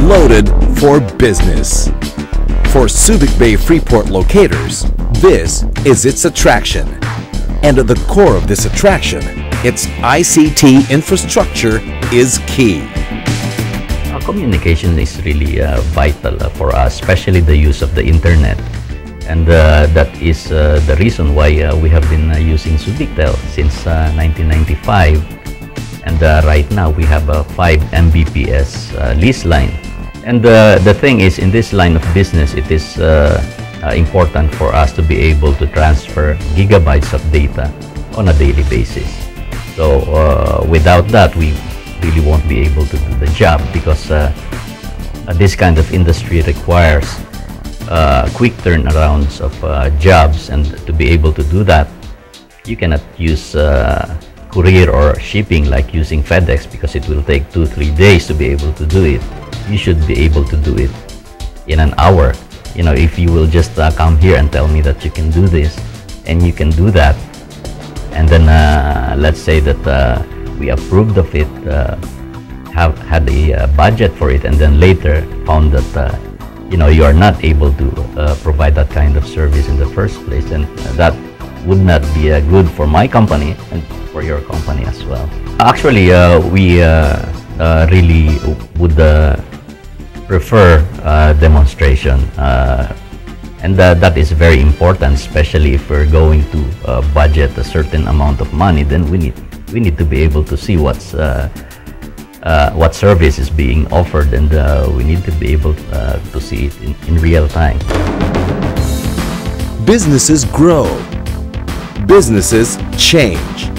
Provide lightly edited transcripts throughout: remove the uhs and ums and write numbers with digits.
Loaded for business. For Subic Bay Freeport locators, this is its attraction. And at the core of this attraction, its ICT infrastructure is key. Communication is really vital for us, especially the use of the internet. And that is the reason why we have been using Subictel since 1995. And right now we have a 5 Mbps lease line. And the thing is, in this line of business, it is important for us to be able to transfer gigabytes of data on a daily basis. So without that, we really won't be able to do the job, because this kind of industry requires quick turnarounds of jobs, and to be able to do that, you cannot use courier or shipping like using FedEx, because it will take 2-3 days to be able to do it. You should be able to do it in an hour. You know, if you will just come here and tell me that you can do this, and you can do that, and then let's say that we approved of it, have had a budget for it, and then later found that you know, you are not able to provide that kind of service in the first place, and that would not be good for my company and for your company as well. Actually, we really would prefer demonstration, and that is very important, especially if we're going to budget a certain amount of money. Then we need to be able to see what service is being offered, and we need to be able to see it in real time. Businesses grow. Businesses change.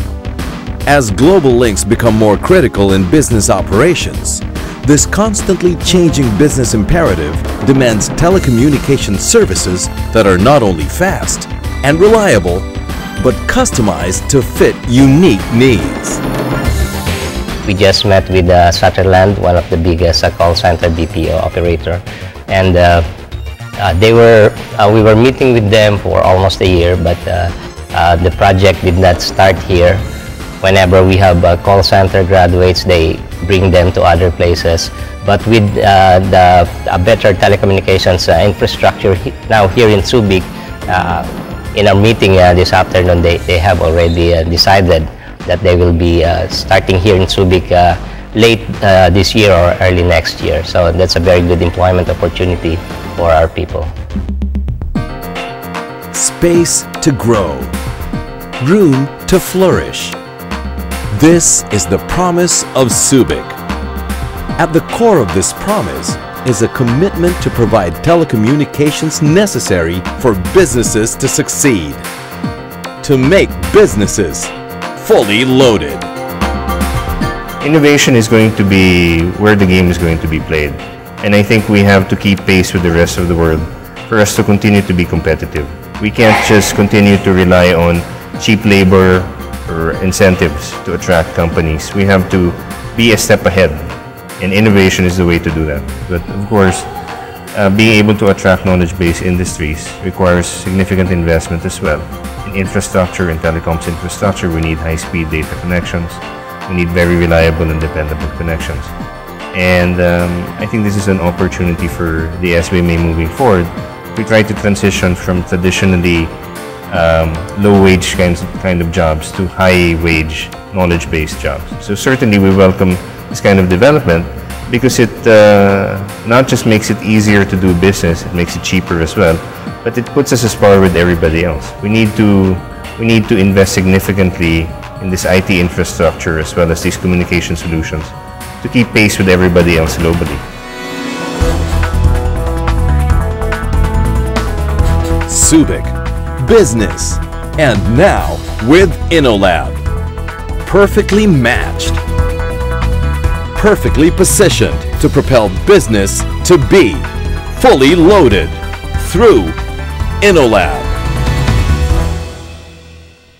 As global links become more critical in business operations, this constantly changing business imperative demands telecommunication services that are not only fast and reliable, but customized to fit unique needs. We just met with Sutherland, one of the biggest call center BPO operator, and we were meeting with them for almost a year, but the project did not start here. Whenever we have call center graduates, they bring them to other places. But with a better telecommunications infrastructure now here in Subic, in our meeting this afternoon, they have already decided that they will be starting here in Subic late this year or early next year. So that's a very good employment opportunity for our people. Space to grow. Room to flourish. This is the promise of Subic. At the core of this promise is a commitment to provide telecommunications necessary for businesses to succeed. To make businesses fully loaded. Innovation is going to be where the game is going to be played. And I think we have to keep pace with the rest of the world for us to continue to be competitive. We can't just continue to rely on cheap labor or incentives to attract companies. We have to be a step ahead, and innovation is the way to do that. But of course, being able to attract knowledge-based industries requires significant investment as well. In infrastructure, in telecoms infrastructure, we need high-speed data connections. We need very reliable and dependable connections. And I think this is an opportunity for the SBMA moving forward. We try to transition from traditionally low-wage kind of jobs to high-wage, knowledge-based jobs. So certainly we welcome this kind of development because it not just makes it easier to do business, it makes it cheaper as well, but it puts us as par with everybody else. We need to invest significantly in this IT infrastructure as well as these communication solutions to keep pace with everybody else globally. Subic, business, and now with InnoLab. Perfectly matched. Perfectly positioned to propel business to be fully loaded through InnoLab.